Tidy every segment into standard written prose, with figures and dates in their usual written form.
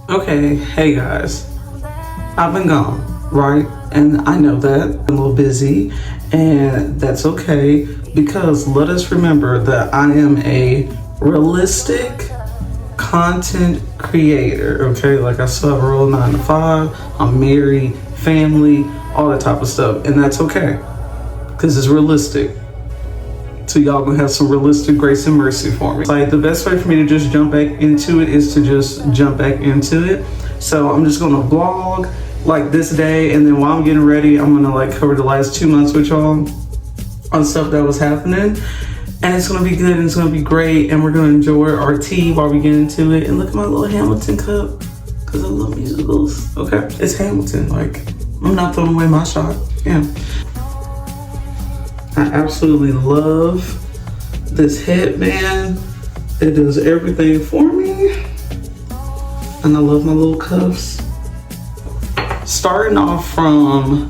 Okay, hey guys, I've been gone, right? And I know that I'm a little busy, and that's okay because let us remember that I am a realistic content creator, okay? Like I still have a real 9 to 5, I'm married, family, all that type of stuff, and that's okay because it's realistic. So y'all gonna have some realistic grace and mercy for me. Like the best way for me to just jump back into it is to just jump back into it. So I'm just gonna vlog like this day, and then while I'm getting ready, I'm gonna like cover the last 2 months with y'all on stuff that was happening. And it's gonna be good and it's gonna be great, and we're gonna enjoy our tea while we get into it. And look at my little Hamilton cup, because I love musicals. Okay, it's Hamilton, like I'm not throwing away my shot. Yeah. I absolutely love this headband. It does everything for me. And I love my little cuffs. Starting off from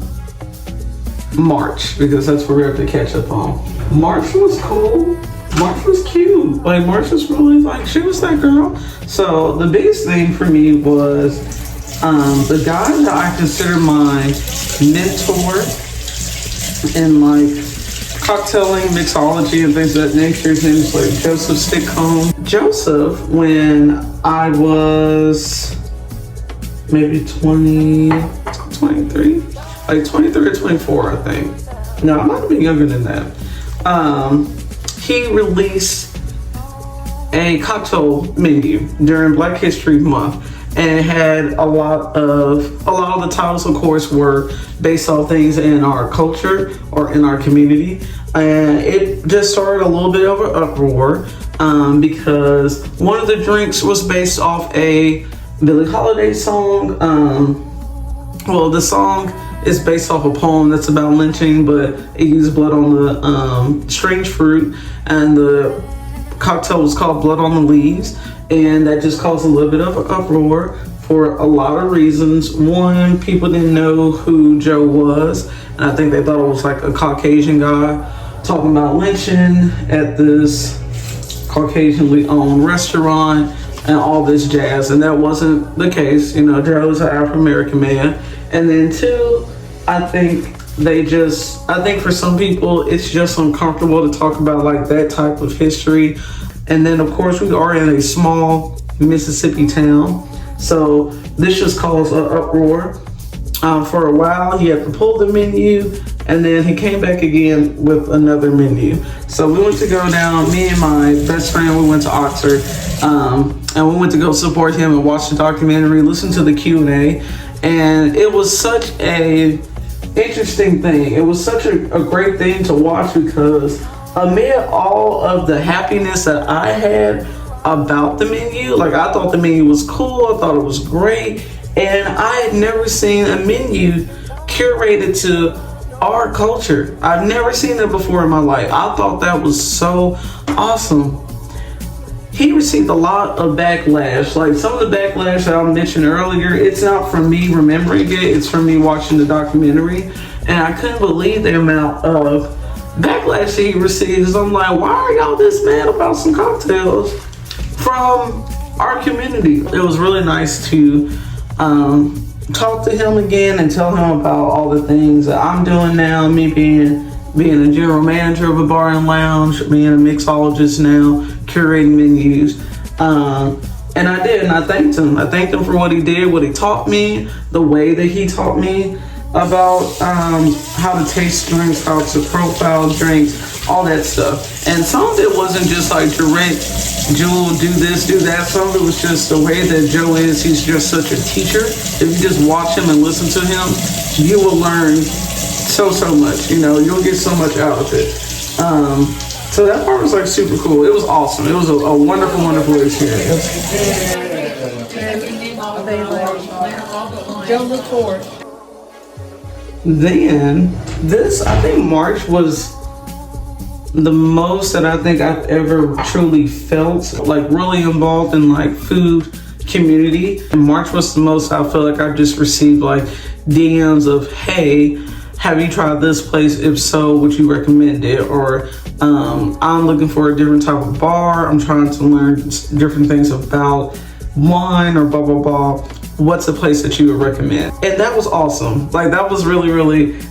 March, because that's what we have to catch up on. March was cool. March was cute. Like March was really like, she was that girl. So the biggest thing for me was the guy that I consider my mentor in like cocktailing, mixology, and things of that nature. His name is like Joseph Stickcomb. Joseph, when I was maybe 23, like 23 or 24, I think. No, I might have been younger than that. He released a cocktail menu during Black History Month. And it had a lot of the titles, of course, were based off things in our culture or in our community. And it just started a little bit of an uproar because one of the drinks was based off a Billie Holiday song. Well, the song is based off a poem that's about lynching, but it used blood on the strange fruit, and the cocktail was called Blood on the Leaves. And that just caused a little bit of an uproar for a lot of reasons. One, people didn't know who Joe was, and I think they thought it was like a Caucasian guy talking about lynching at this Caucasianly owned restaurant and all this jazz, and that wasn't the case. You know, Joe's an African-American man. And then two, I think for some people, it's just uncomfortable to talk about like that type of history. And then, of course, we are in a small Mississippi town. So this just caused an uproar. For a while, he had to pull the menu, and then he came back again with another menu. So we went to go down, me and my best friend, we went to Oxford, and we went to go support him and watch the documentary, listen to the Q&A. And it was such a interesting thing. It was such a great thing to watch because amid all of the happiness that I had about the menu, like I thought the menu was cool, I thought it was great, and I had never seen a menu curated to our culture. I've never seen it before in my life. I thought that was so awesome. He received a lot of backlash. Like some of the backlash that I mentioned earlier, it's not from me remembering it, it's from me watching the documentary, and I couldn't believe the amount of backlash he receives. I'm like, why are y'all this mad about some cocktails from our community? It was really nice to talk to him again and tell him about all the things that I'm doing now, me being a general manager of a bar and lounge, being a mixologist now, curating menus. And I did, and I thanked him. I thanked him for what he did, what he taught me, the way that he taught me about how to taste drinks, how to profile drinks, all that stuff. And some of it wasn't just like direct, Joe, do this, do that. Some of it was just the way that Joe is. He's just such a teacher. If you just watch him and listen to him, you will learn so much. You know, you'll get so much out of it. So that part was like super cool. It was awesome. It was a wonderful experience. Joe, look forward. Then I think March was the most that I think I've ever truly felt like really involved in like food community. And March was the most I feel like I've just received like DMs of, hey, have you tried this place? If so, would you recommend it? Or I'm looking for a different type of bar. I'm trying to learn different things about wine or blah, blah, blah, what's a place that you would recommend? And that was awesome. Like, that was really, really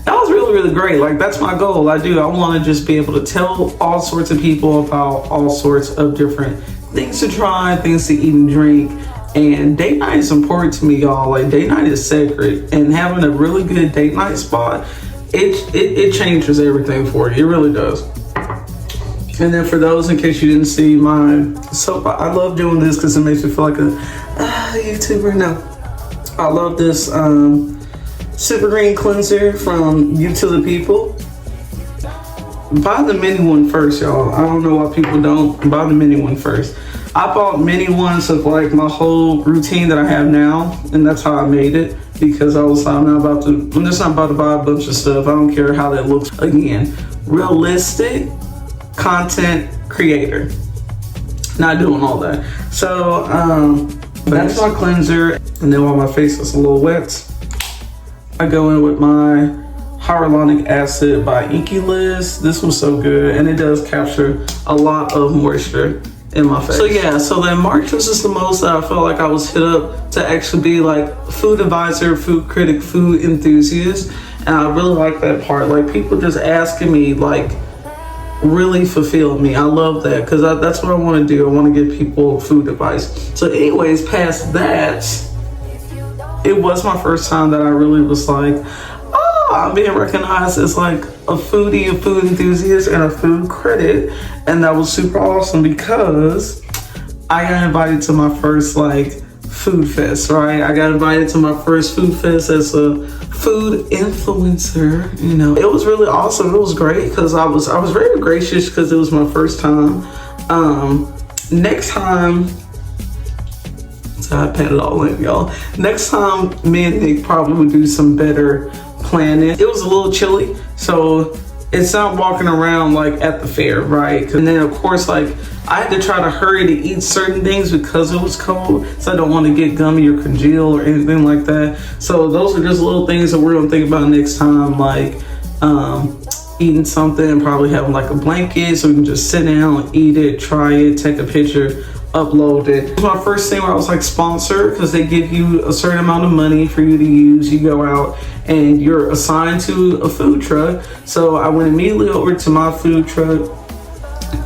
great. Like, that's my goal. I want to just be able to tell all sorts of people about all sorts of different things to try, things to eat and drink. And date night is important to me, y'all. Like, date night is sacred, and having a really good date night spot, it changes everything for you. It really does. And then for those, in case you didn't see my soap, I love doing this because it makes me feel like a YouTuber now. I love this Super Green Cleanser from You to the People. Buy the mini one first, y'all. I don't know why people don't. Buy the mini one first. I bought mini ones of like my whole routine that I have now, and that's how I made it, because I'm just not about to buy a bunch of stuff. I don't care how that looks. Again, realistic content creator, not doing all that. So that's my cleanser. And then while my face is a little wet, I go in with my hyaluronic acid by Inky Liz. This was so good, and it does capture a lot of moisture in my face. So yeah, so then March was just the most that I felt like I was hit up to actually be like food advisor, food critic, food enthusiast. And I really like that part. Like, people just asking me, like, really fulfilled me. I love that, because that's what I want to do. I want to give people food advice. So anyways, past that, it was my first time that I really was like, I'm being recognized as like a foodie, a food enthusiast, and a food critic. And that was super awesome, because I got invited to my first like food fest, right? I got invited to my first food fest as a food influencer. You know, it was really awesome. It was great because I was very gracious, because it was my first time. Next time, so I pat it all in, y'all. Next time, me and Nick probably would do some better planning. It was a little chilly, so it's not walking around like at the fair, right? And then of course, like, I had to try to hurry to eat certain things because it was cold, so I don't want to get gummy or congeal or anything like that. So those are just little things that we're gonna think about next time, like eating something, probably having like a blanket so we can just sit down, eat it, try it, take a picture, upload it. It was my first thing where I was like sponsored, because they give you a certain amount of money for you to use. You go out and you're assigned to a food truck. So I went immediately over to my food truck,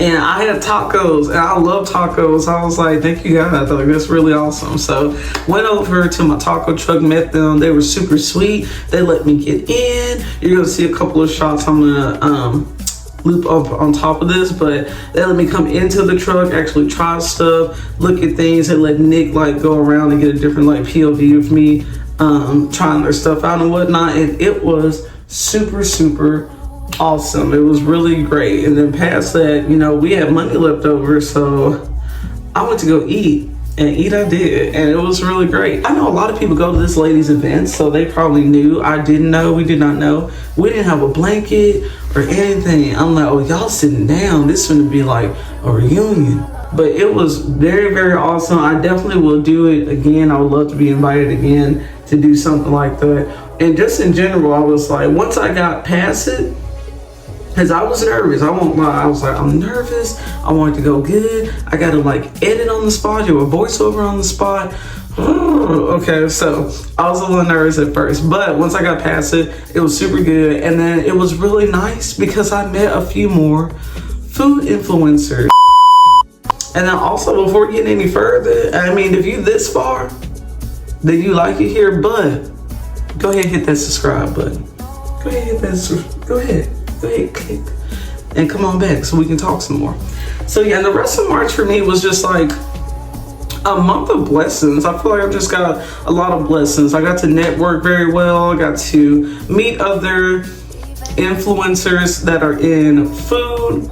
and I had tacos, and I love tacos. I was like, thank you guys, like, that's really awesome. So went over to my taco truck, met them. They were super sweet. They let me get in. You're gonna see a couple of shots I'm gonna loop up on top of this, but they let me come into the truck, actually try stuff, look at things. They let Nick like go around and get a different like POV of me trying their stuff out and whatnot. And it was super awesome. It was really great. And then past that, you know, we had money left over, so I went to go eat. And eat I did, and it was really great. I know a lot of people go to this lady's event, so they probably knew. I didn't know. We did not know. We didn't have a blanket or anything. I'm like, oh, y'all sitting down. This is gonna be like a reunion. But it was very awesome. I definitely will do it again. I would love to be invited again to do something like that. And just in general, I was like, once I got past it, because I was nervous, I won't lie. I was like, I'm nervous. I wanted to go good. I got to like edit on the spot, do a voiceover on the spot. Okay, so I was a little nervous at first, but once I got past it, it was super good. And then it was really nice because I met a few more food influencers. And then also, before we get any further, I mean, if you this far, then you like it here, but go ahead and hit that subscribe button. Go ahead, click, and come on back so we can talk some more. So yeah, and the rest of March for me was just like a month of blessings. I feel like I just got a lot of blessings. I got to network very well. I got to meet other influencers that are in food,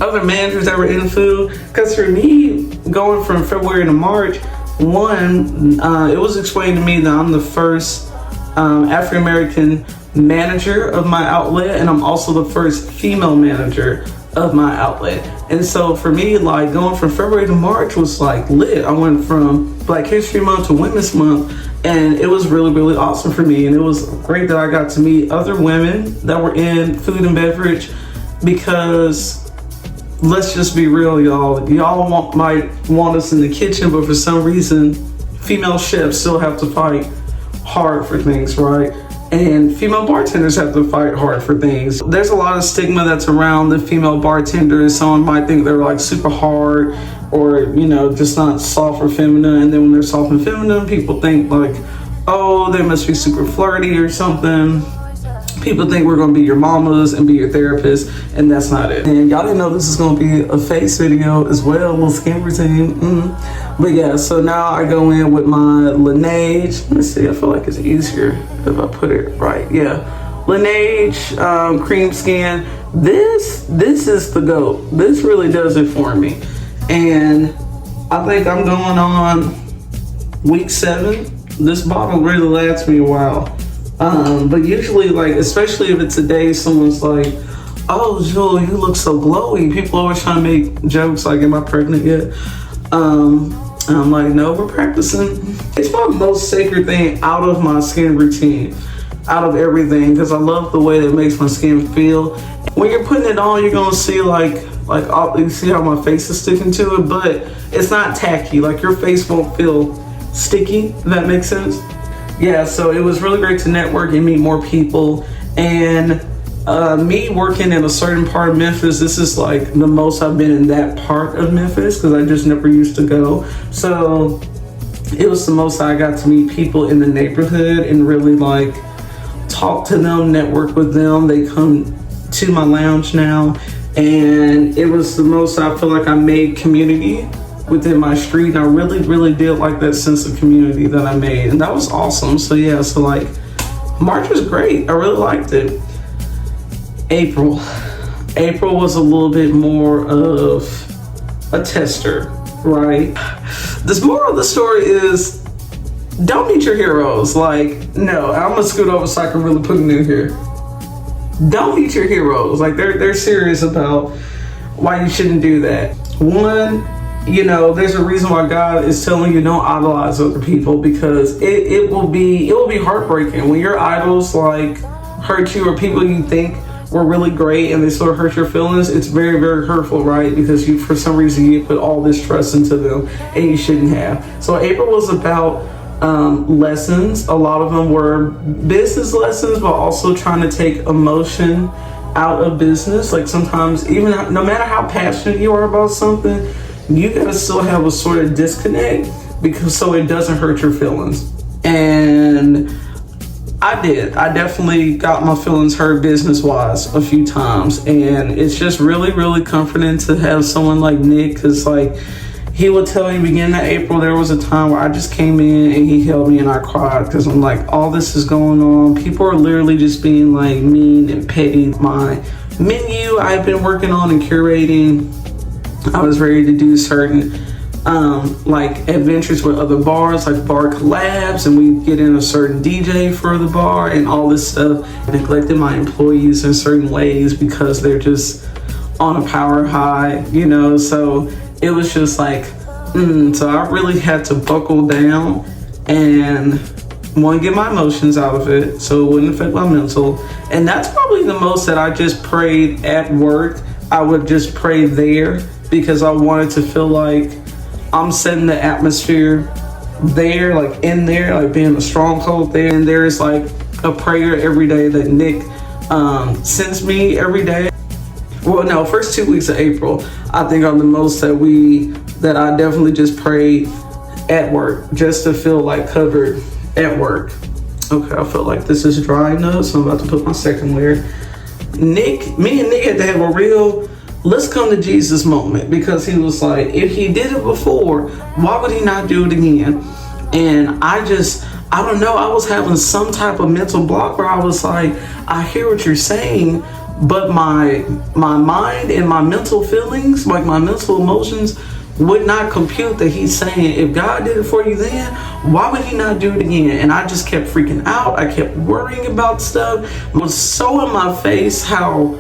other managers that were in food. Because for me, going from February to March, it was explained to me that I'm the first African-American manager of my outlet, and I'm also the first female manager of my outlet. And so for me, like, going from February to March was like lit. I went from Black History Month to Women's Month, and it was really awesome for me. And it was great that I got to meet other women that were in food and beverage, because let's just be real, y'all. Y'all might want us in the kitchen, but for some reason, female chefs still have to fight hard for things, right? And female bartenders have to fight hard for things. There's a lot of stigma that's around the female bartenders. Someone might think they're like super hard or, you know, just not soft or feminine. And then when they're soft and feminine, people think like, oh, they must be super flirty or something. People think we're gonna be your mamas and be your therapist, and that's not it. And y'all didn't know this is gonna be a face video as well, a little skin routine. But yeah, so now I go in with my Laneige. Let me see, I feel like it's easier if I put it right. Yeah, Laneige cream skin. This is the GOAT. This really does it for me. And I think I'm going on week 7. This bottle really lasts me a while. But usually, like, especially if it's a day someone's like, oh, Jewel, you look so glowy. People always trying to make jokes like, am I pregnant yet? And I'm like, no, we're practicing. It's my most sacred thing out of my skin routine, out of everything, because I love the way that it makes my skin feel. When you're putting it on, you're gonna see like you see how my face is sticking to it, but it's not tacky. Like, your face won't feel sticky, if that makes sense. Yeah, so it was really great to network and meet more people. And me working in a certain part of Memphis, this is like the most I've been in that part of Memphis because I just never used to go. So it was the most I got to meet people in the neighborhood and really like talk to them, network with them. They come to my lounge now, and it was the most I feel like I made community within my street, and I really did like that sense of community that I made, and that was awesome. So yeah, so like March was great. I really liked it. April was a little bit more of a tester, right? This moral of the story is don't meet your heroes. Like, no, I'm gonna scoot over so I can really put it in here. Don't meet your heroes. Like, they're serious about why you shouldn't do that. One, you know, there's a reason why God is telling you don't idolize other people, because it will be heartbreaking when your idols like hurt you, or people you think were really great and they sort of hurt your feelings. It's very hurtful, right? Because you, for some reason, you put all this trust into them and you shouldn't have. So April was about lessons. A lot of them were business lessons, but also trying to take emotion out of business. Like, sometimes, even no matter how passionate you are about something, you gotta still have a sort of disconnect, because so it doesn't hurt your feelings. And I definitely got my feelings hurt business-wise a few times, and it's just really comforting to have someone like Nick, because like he would tell me beginning of April, there was a time where I just came in and he held me and I cried, because I'm like, all this is going on. People are literally just being like mean and petty. My menu I've been working on and curating, I was ready to do certain like adventures with other bars, like bar collabs, and we get in a certain DJ for the bar and all this stuff. I neglected my employees in certain ways because they're just on a power high, you know, so it was just like, so I really had to buckle down and get my emotions out of it so it wouldn't affect my mental. And that's probably the most that I just prayed at work. I would just pray there, because I wanted to feel like I'm setting the atmosphere there, like in there, like being a stronghold there. And there's like a prayer every day that Nick sends me every day. Well, no, first 2 weeks of April, I think are the most that I definitely just prayed at work, just to feel like covered at work. Okay, I feel like this is drying up, so I'm about to put my second layer. Me and Nick had to have a real let's come to Jesus moment, because he was like, if he did it before, why would he not do it again? And I don't know, I was having some type of mental block where I was like, I hear what you're saying, but my mind and my mental feelings, like my mental emotions, would not compute that he's saying, if God did it for you then, why would he not do it again? And I just kept freaking out. I kept worrying about stuff. It was so in my face how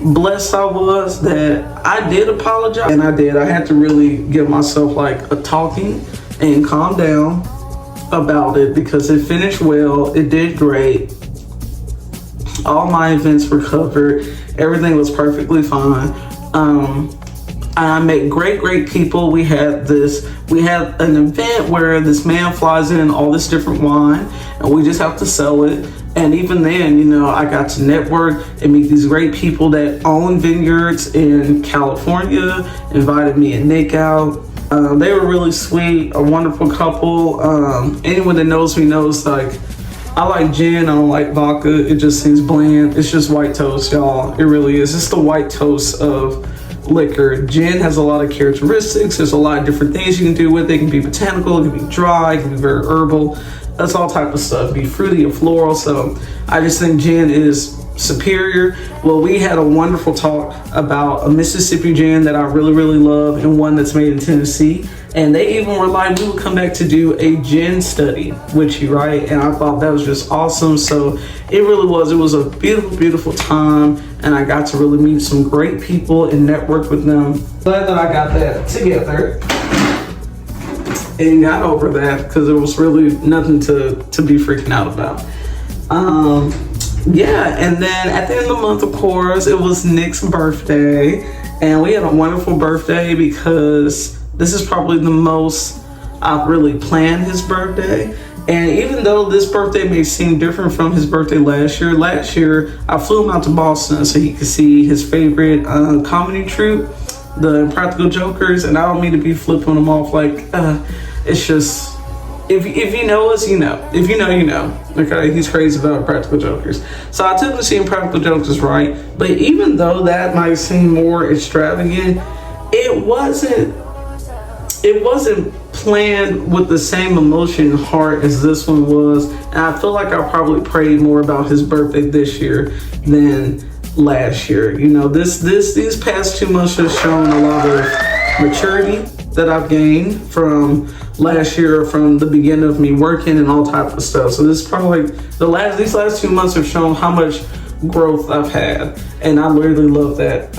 blessed I was that I did apologize. And I had to really give myself like a talking and calm down about it, because it finished well. It did great. All my events were covered. Everything was perfectly fine. I met great people. We had an event where this man flies in all this different wine, and we just have to sell it. And even then, you know, I got to network and meet these great people that own vineyards in California, invited me and Nick out. They were really sweet, a wonderful couple. Anyone that knows me knows, like, I like gin, I don't like vodka. It just seems bland. It's just white toast, y'all. It really is. It's the white toast of liquor. Gin has a lot of characteristics. There's a lot of different things you can do with it. It can be botanical, it can be dry, it can be very herbal. That's all type of stuff. Be fruity and floral. So I just think gin is superior. Well, we had a wonderful talk about a Mississippi gin that I really love, and one that's made in Tennessee. And they even were like, we would come back to do a gin study with you, right? And I thought that was just awesome. So it really was. It was a beautiful time, and I got to really meet some great people and network with them. Glad that I got that together and got over that, because there was really nothing to be freaking out about. Yeah, and then at the end of the month, of course, it was Nick's birthday, and we had a wonderful birthday because this is probably the most I've really planned his birthday. And even though this birthday may seem different from his birthday last year I flew him out to Boston so he could see his favorite comedy troupe, the Practical Jokers. And I don't mean to be flipping them off, like, it's just, if you know us, you know. If you know, you know. Okay, he's crazy about Practical Jokers. So I took him to see Practical Jokers, right? But even though that might seem more extravagant, it wasn't planned with the same emotion and heart as this one was. And I feel like I probably prayed more about his birthday this year than last year. You know, these past 2 months have shown a lot of maturity that I've gained from last year, from the beginning of me working and all type of stuff. So this is probably like these last 2 months have shown how much growth I've had, and I really love that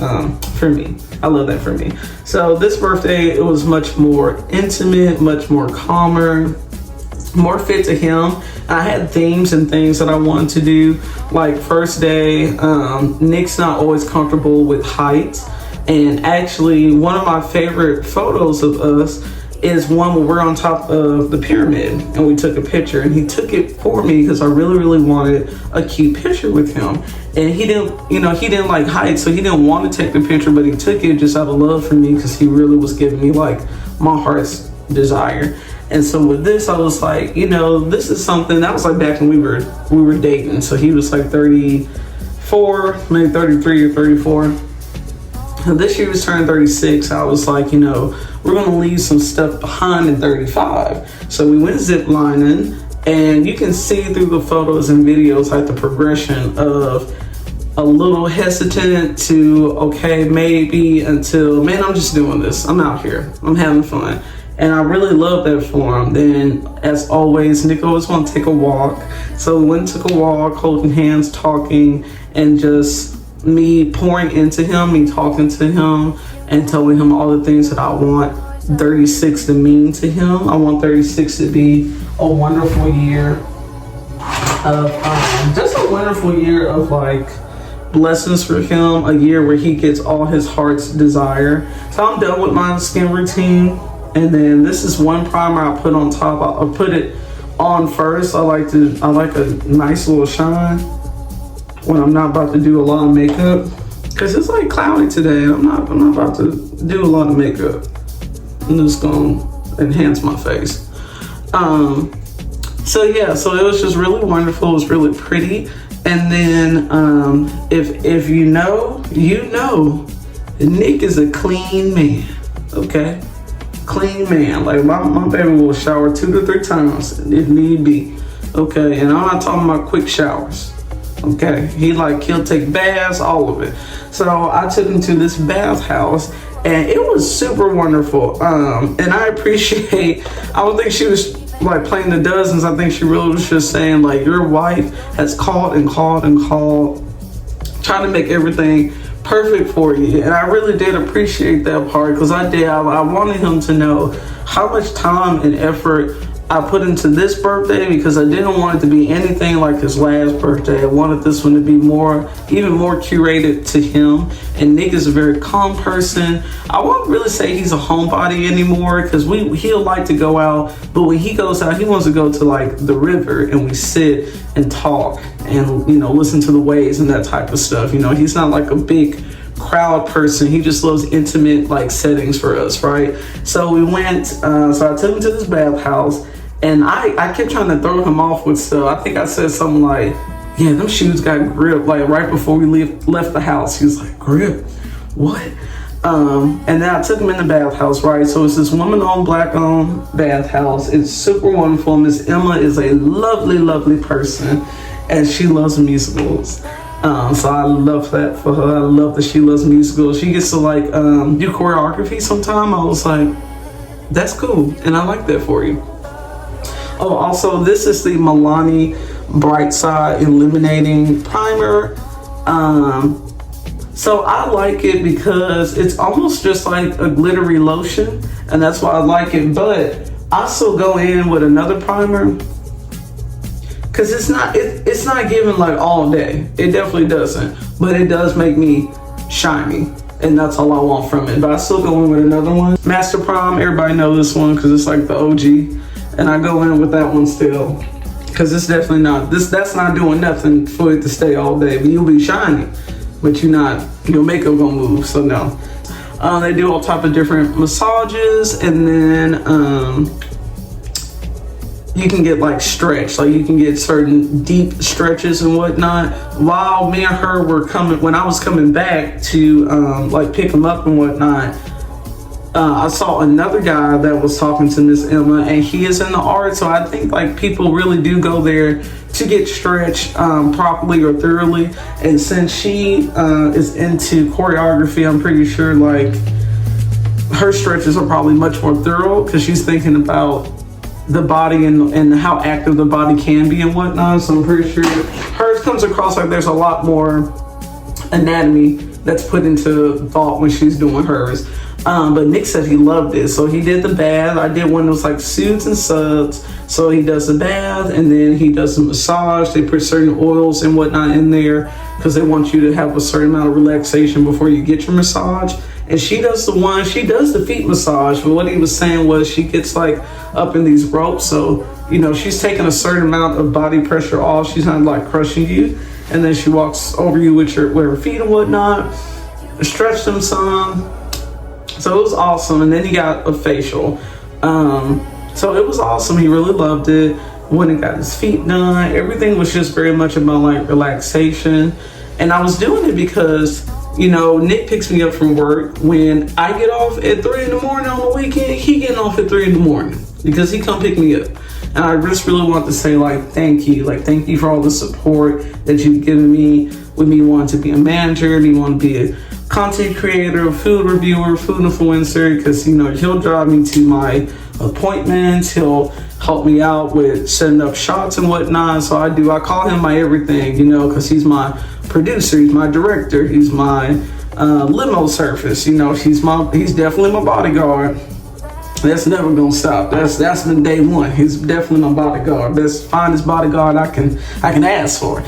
for me. I love that for me. So this birthday, it was much more intimate, much more calmer, more fit to him. I had themes and things that I wanted to do. Like first day, Nick's not always comfortable with heights, and actually one of my favorite photos of us is one where we're on top of the pyramid and we took a picture, and he took it for me because I really wanted a cute picture with him. And he didn't like heights, so he didn't want to take the picture, but he took it just out of love for me because he really was giving me like my heart's desire. And so with this, I was like, you know, this is something that was like back when we were dating. So he was like 34, maybe 33 or 34. And this year he was turning 36. I was like, you know, we're gonna leave some stuff behind in 35. So we went zip lining, and you can see through the photos and videos like the progression of a little hesitant to okay, maybe, until, man, I'm just doing this. I'm out here. I'm having fun. And I really love that for him. Then, as always, Nick always want to take a walk. So we went and took a walk, holding hands, talking, and just me pouring into him, me talking to him, and telling him all the things that I want 36 to mean to him. I want 36 to be a wonderful year of, just a wonderful year of like blessings for him, a year where he gets all his heart's desire. So I'm done with my skin routine. And then this is one primer I put on top. I'll put it on first. I like a nice little shine when I'm not about to do a lot of makeup, because it's like cloudy today. I'm not about to do a lot of makeup. I'm just gonna enhance my face. So yeah, so it was just really wonderful. It was really pretty. And then if you know, Nick is a clean man. Okay, clean man. Like my baby will shower 2 to 3 times if need be. Okay, and I'm not talking about quick showers. Okay, he'll take baths, all of it. So I took him to this bathhouse, and it was super wonderful. And I appreciate, I don't think she was like playing the dozens. I think she really was just saying like, your wife has called and called and called, trying to make everything perfect for you. And I really did appreciate that part, because I wanted him to know how much time and effort I put into this birthday because I didn't want it to be anything like his last birthday. I wanted this one to be even more curated to him. And Nick is a very calm person. I won't really say he's a homebody anymore because he'll like to go out, but when he goes out, he wants to go to like the river and we sit and talk and, you know, listen to the waves and that type of stuff. You know, he's not like a big crowd person. He just loves intimate like settings for us, right? So we went, so I took him to this bathhouse. And I kept trying to throw him off with stuff. I think I said something like, yeah, them shoes got grip. Like right before we left the house, he was like, grip? What? And then I took him in the bathhouse, right? So it's this woman-owned, black-owned bathhouse. It's super wonderful. Miss Emma is a lovely, lovely person, and she loves musicals. So I love that for her. I love that she loves musicals. She gets to like do choreography sometime. I was like, that's cool, and I like that for you. Oh, also, this is the Milani Bright Side Illuminating Primer. So I like it because it's almost just like a glittery lotion, and that's why I like it. But I still go in with another primer because it's not giving like all day. It definitely doesn't, but it does make me shiny. And that's all I want from it. But I still go in with another one. Master Prom, everybody knows this one because it's like the OG. And I go in with that one still, because it's definitely not, that's not doing nothing for it to stay all day. But you'll be shiny, but your makeup gonna move, so no. They do all type of different massages, and then you can get like stretch, like you can get certain deep stretches and whatnot. While me and her were when I was coming back to like pick them up and whatnot, I saw another guy that was talking to Miss Emma, and he is in the art, so I think like people really do go there to get stretched properly or thoroughly. And since she is into choreography, I'm pretty sure like her stretches are probably much more thorough because she's thinking about the body and how active the body can be and whatnot. So I'm pretty sure hers comes across like there's a lot more anatomy that's put into thought when she's doing hers. But Nick said he loved it. So he did the bath. I did one that was like suits and subs. So he does the bath and then he does the massage. They put certain oils and whatnot in there because they want you to have a certain amount of relaxation before you get your massage. And she does the feet massage. But what he was saying was she gets like up in these ropes. So, you know, she's taking a certain amount of body pressure off. She's not like crushing you. And then she walks over you with her feet and whatnot. Stretch them some. So it was awesome. And then he got a facial. So it was awesome. He really loved it. When he got his feet done, everything was just very much about like relaxation. And I was doing it because, you know, Nick picks me up from work. When I get off at 3 in the morning on the weekend, he getting off at 3 in the morning because he come pick me up. And I just really want to say like, thank you. Like, thank you for all the support that you've given me with me wanting to be a manager, me wanting to be a content creator, food reviewer, food influencer, because, you know, he'll drive me to my appointments. He'll help me out with setting up shots and whatnot. So I call him my everything, you know, because he's my producer, he's my director, he's my limo surface, you know, he's definitely my bodyguard. That's never gonna stop. That's been day one. He's definitely my bodyguard. Best finest bodyguard I can ask for.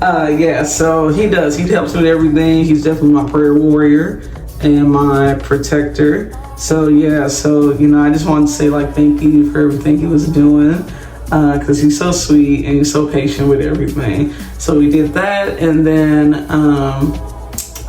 Yeah, so he does. He helps me with everything. He's definitely my prayer warrior and my protector. So yeah, so you know, I just wanted to say like thank you for everything he was doing. Because he's so sweet and he's so patient with everything. So we did that, and then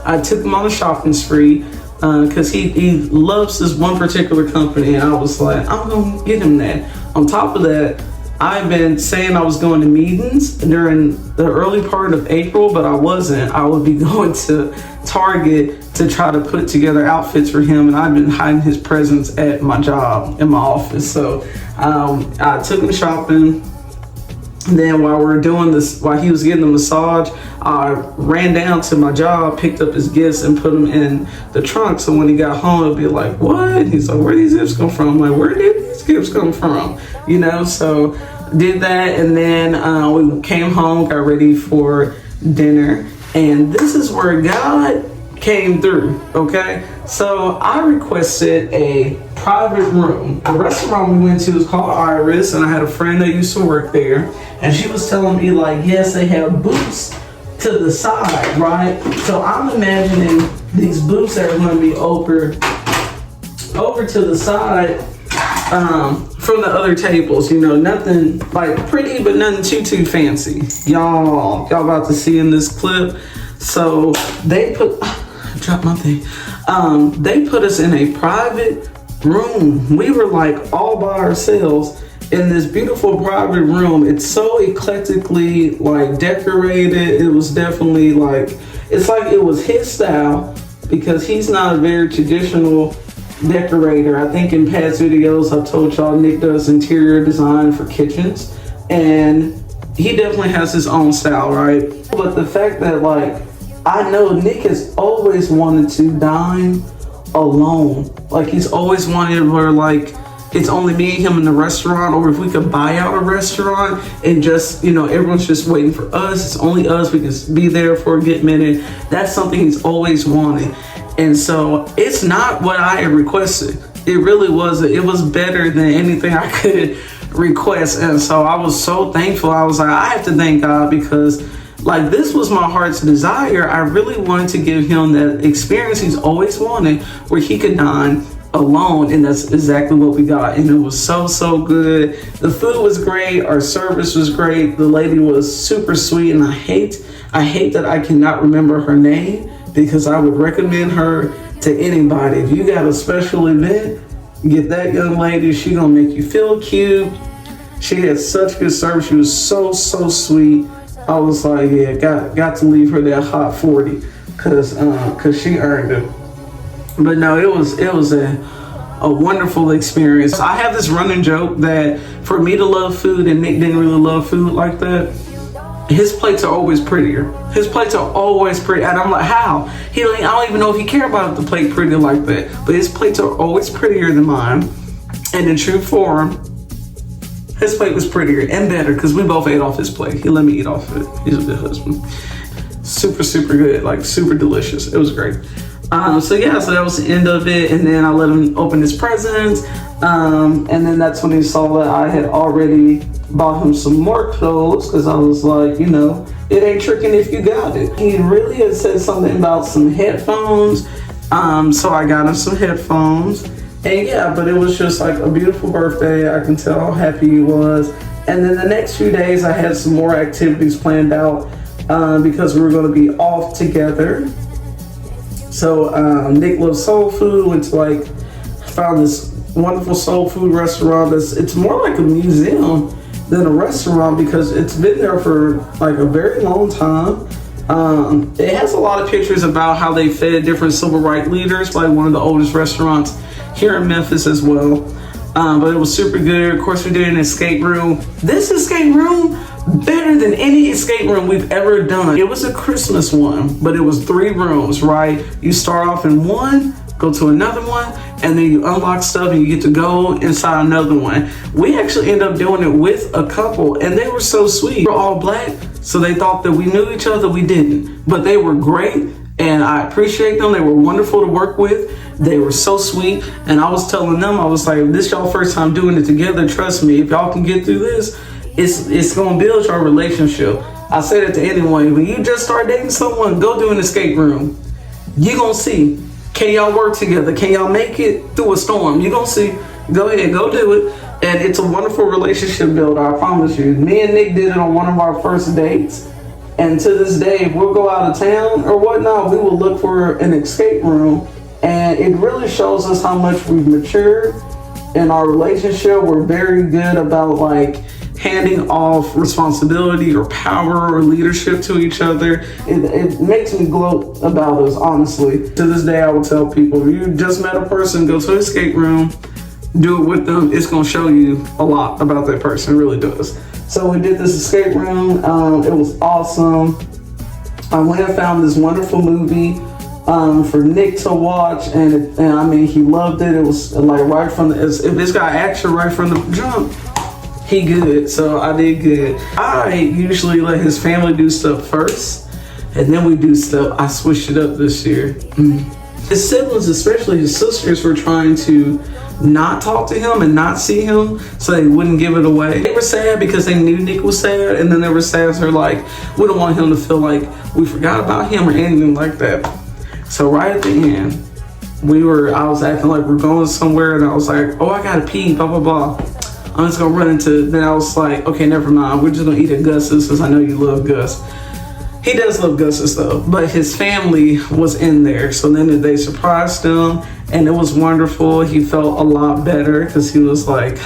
I took him on a shopping spree because he loves this one particular company, and I was like, I'm gonna get him that. On top of that, I've been saying I was going to meetings during the early part of April, but I wasn't. I would be going to Target to try to put together outfits for him, and I've been hiding his presence at my job, in my office. So I took him shopping. And then while he was getting the massage, I ran down to my job, picked up his gifts, and put them in the trunk. So when he got home, he'll be like, "What?" He's like, "Where did these gifts come from?" I'm like, "Where did these gifts come from?" You know, so did that, and then we came home, got ready for dinner, and this is where God came through, okay? So I requested a private room. The restaurant we went to was called Iris, and I had a friend that used to work there, and she was telling me like, yes, they have booths to the side, right? So I'm imagining these booths that are going to be over to the side from the other tables, you know, nothing like pretty, but nothing too fancy. Y'all about to see in this clip. So they put, drop my thing. They put us in a private room. We were like all by ourselves in this beautiful private room. It's so eclectically like decorated. It was definitely like, it's like it was his style because he's not a very traditional decorator. I think in past videos I've told y'all Nick does interior design for kitchens, and he definitely has his own style, right? But the fact that like, I know Nick has always wanted to dine alone. Like he's always wanted where like it's only me and him in the restaurant, or if we could buy out a restaurant and just, you know, everyone's just waiting for us. It's only us. We can be there for a good minute. That's something he's always wanted. And so it's not what I had requested. It really wasn't. It was better than anything I could request. And so I was so thankful. I was like, I have to thank God, because like this was my heart's desire. I really wanted to give him that experience he's always wanted, where he could dine alone, and that's exactly what we got. And it was so good. The food was great, our service was great, the lady was super sweet, and I hate that I cannot remember her name, because I would recommend her to anybody. If you got a special event, get that young lady. She gonna make you feel cute. She had such good service. She was so sweet. I was like, yeah, got to leave her that hot 40, cause she earned it. But no, it was a wonderful experience. I have this running joke that for me to love food, and Nick didn't really love food like that, his plates are always prettier. His plates are always pretty. And I'm like, how? He like, I don't even know if he cared about the plate pretty like that. But his plates are always prettier than mine. And in true form, his plate was prettier and better, because we both ate off his plate. He let me eat off it. He's a good husband. Super good, like super delicious. It was great. So that was the end of it. And then I let him open his presents. And then that's when he saw that I had already bought him some more clothes, because I was like, you know, it ain't tricking if you got it. He really had said something about some headphones. So I got him some headphones. And yeah, but it was just like a beautiful birthday. I can tell how happy he was. And then the next few days I had some more activities planned out because we were going to be off together. So Nick loves soul food. Went to like, found this wonderful soul food restaurant. It's more like a museum than a restaurant, because it's been there for like a very long time. It has a lot of pictures about how they fed different civil rights leaders, like one of the oldest restaurants here in Memphis as well. But it was super good. Of course, we did an escape room. This escape room, better than any escape room we've ever done. It was a Christmas one, but it was 3 rooms, right? You start off in one, go to another one, and then you unlock stuff and you get to go inside another one. We actually ended up doing it with a couple, and they were so sweet. We're all black, so they thought that we knew each other. We didn't, but they were great, and I appreciate them. They were wonderful to work with. They were so sweet, and I was telling them, I was like, this y'all first time doing it together. Trust me, if y'all can get through this, it's gonna build your relationship. I say that to anyone. When you just start dating someone, go do an escape room. You gonna see. Can y'all work together? Can y'all make it through a storm? You gonna see. Go ahead, go do it. And it's a wonderful relationship builder, I promise you. Me and Nick did it on one of our first dates. And to this day, if we'll go out of town or whatnot, we will look for an escape room. And it really shows us how much we've matured in our relationship. We're very good about like handing off responsibility or power or leadership to each other. It makes me gloat about us, honestly. To this day, I will tell people, if you just met a person, go to an escape room, do it with them. It's gonna show you a lot about that person, it really does. So we did this escape room. It was awesome. I went and found this wonderful movie for Nick to watch, and I mean, he loved it. It was like right from the, if it's got action right from the jump, he good. So I did good. I usually let his family do stuff first, And then we do stuff. I switched it up this year. His siblings, especially his sisters, were trying to not talk to him and not see him so they wouldn't give it away. They were sad because they knew Nick was sad, and then they were sad, so they're like, we don't want him to feel like we forgot about him or anything like that. So right at the end, I was acting like we're going somewhere, and I was like, oh, I gotta pee, blah, blah, blah. I'm just gonna run into, then I was like, okay, never mind. We're just gonna eat at Gus's because I know you love Gus. He does love Gus's though, but his family was in there. So then they surprised him, and it was wonderful. He felt a lot better because he was like,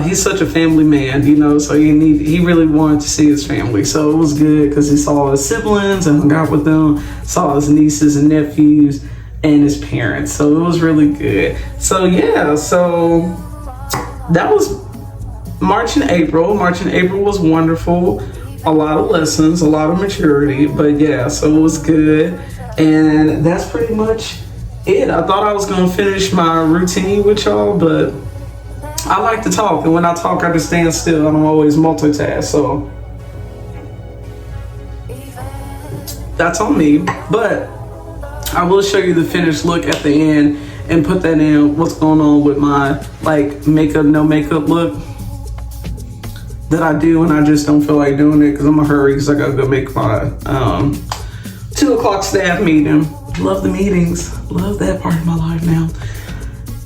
he's such a family man, you know, so he really wanted to see his family. So it was good because he saw his siblings and hung out with them, saw his nieces and nephews and his parents. So it was really good. So yeah, so that was March and April. March and April was wonderful. A lot of lessons, a lot of maturity, but yeah, so it was good. And that's pretty much it. I thought I was gonna finish my routine with y'all, but I like to talk, and when I talk, I just stand still. I don't always multitask, so that's on me. But I will show you the finished look at the end and put that in what's going on with my like makeup, no makeup look that I do when I just don't feel like doing it because I'm in a hurry because I gotta go make my 2 o'clock staff meeting. Love the meetings, love that part of my life now.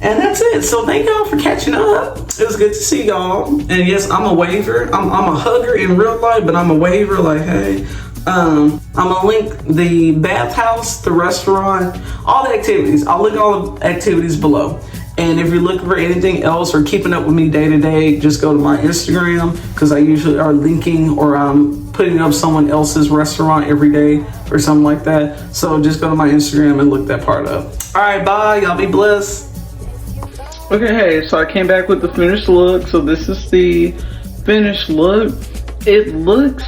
And that's it. So thank y'all for catching up. It was good to see y'all. And yes, I'm a waver. I'm a hugger in real life, but I'm a waver. Like, hey, I'm gonna link the bathhouse, the restaurant, all the activities. I'll link all the activities below. And if you're looking for anything else or keeping up with me day to day, just go to my Instagram because I usually are linking or I'm putting up someone else's restaurant every day or something like that. So just go to my Instagram and look that part up. All right, bye. Y'all be blessed. Okay, hey, so I came back with the finished look. So this is the finished look. It looks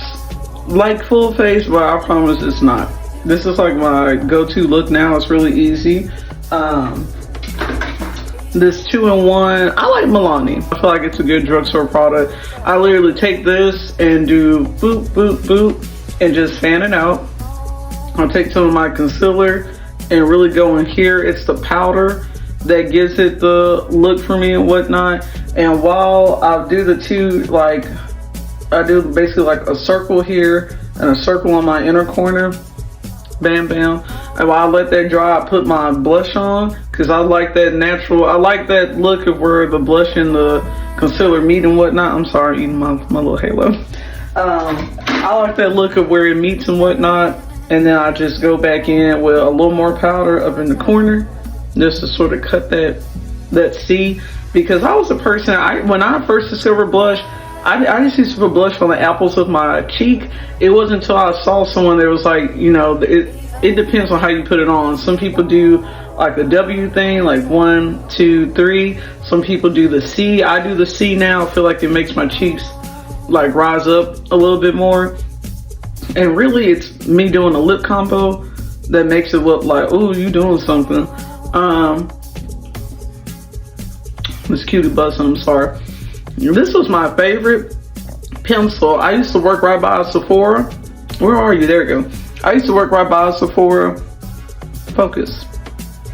like full face, but I promise it's not. This is like my go-to look now. It's really easy. This 2-in-1, I like Milani. I feel like it's a good drugstore product. I literally take this and do boop, boop, boop, and just fan it out. I'll take some of my concealer and really go in here. It's the powder that gives it the look for me and whatnot. And while I do the two, like, I do basically like a circle here and a circle on my inner corner. Bam, bam. And while I let that dry, I put my blush on because I like that natural. I like that look of where the blush and the concealer meet and whatnot. I'm sorry, eating my little halo. I like that look of where it meets and whatnot. And then I just go back in with a little more powder up in the corner just to sort of cut that C. Because I was a person, when I first discovered blush, I just used to put blush on the apples of my cheek. It wasn't until I saw someone that was like, you know, it depends on how you put it on. Some people do like the W thing, like 1, 2, 3. Some people do the C. I do the C now. I feel like it makes my cheeks like rise up a little bit more. And really it's me doing a lip combo that makes it look like, oh, you doing something. This cutie button, I'm sorry. This was my favorite pencil. I used to work right by a Sephora. Where are you? There you go. I used to work right by a Sephora. Focus.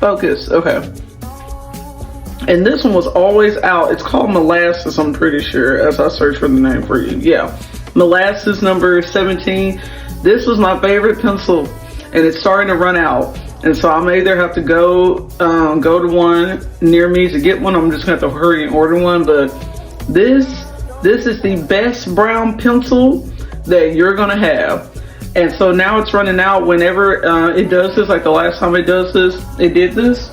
Okay. And this one was always out. It's called Molasses, I'm pretty sure, as I search for the name for you. Yeah. Molasses number 17. This was my favorite pencil, and it's starting to run out. And so I may either have to go to one near me to get one. I'm just gonna have to hurry and order one. But this is the best brown pencil that you're gonna have. And so now it's running out. Whenever it does this, like the last time it did this,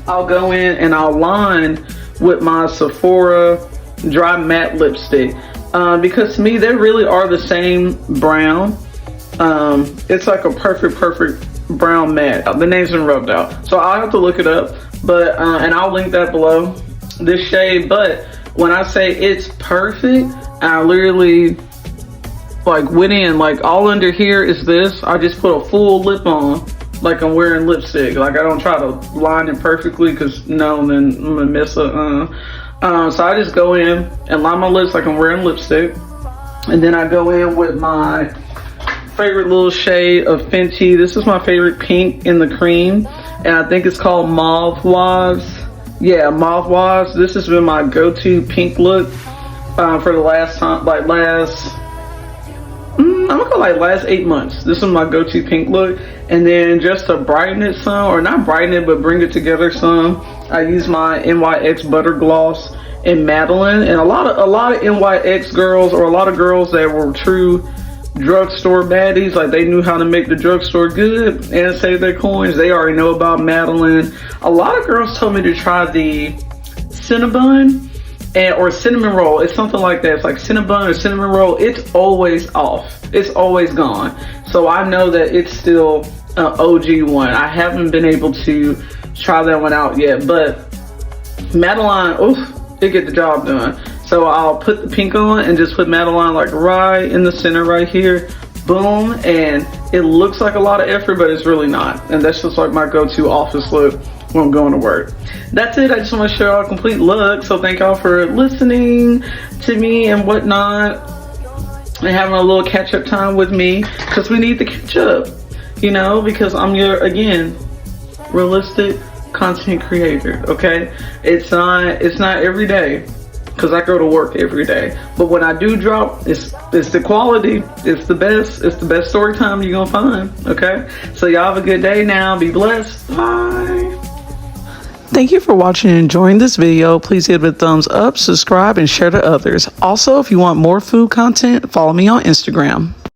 I'll go in and I'll line with my Sephora dry matte lipstick. Because to me, they really are the same brown. It's like a perfect brown matte. The name's been rubbed out. So I'll have to look it up. But and I'll link that below, this shade. But when I say it's perfect, I literally like went in, like all under here is this. I just put a full lip on like I'm wearing lipstick. Like I don't try to line it perfectly because no, then I'm gonna mess up. So I just go in and line my lips like I'm wearing lipstick. And then I go in with my favorite little shade of Fenty. This is my favorite pink in the cream, and I think it's called Mauve Wives. Yeah, Mauve Wives. This has been my go-to pink look for the last time, like last, I'm gonna go like last 8 months. This is my go-to pink look. And then just to brighten it some, or not brighten it, but bring it together some, I use my NYX Butter Gloss in Madeline. And a lot of NYX girls, or a lot of girls that were true drugstore baddies, like they knew how to make the drugstore good and save their coins, they already know about Madeline. A lot of girls told me to try the Cinnabon or cinnamon roll. It's something like that. It's like Cinnabon or cinnamon roll. It's always off. It's always gone. So I know that it's still an OG one. I haven't been able to try that one out yet, but Madeline, oof, it get the job done. So I'll put the pink on and just put Madeline like right in the center right here. Boom. And it looks like a lot of effort, but it's really not. And that's just like my go-to office look when I'm going to work. That's it. I just want to share our complete look. So thank y'all for listening to me and whatnot, and having a little catch-up time with me, because we need to catch up, you know, because I'm your, again, realistic content creator. Okay, it's not every day, because I go to work every day, but when I do drop, it's the quality. It's the best story time you're gonna find. Okay, so y'all have a good day now. Be blessed. Bye. Thank you for watching and enjoying this video. Please give it a thumbs up, subscribe, and share to others. Also, if you want more food content, follow me on Instagram.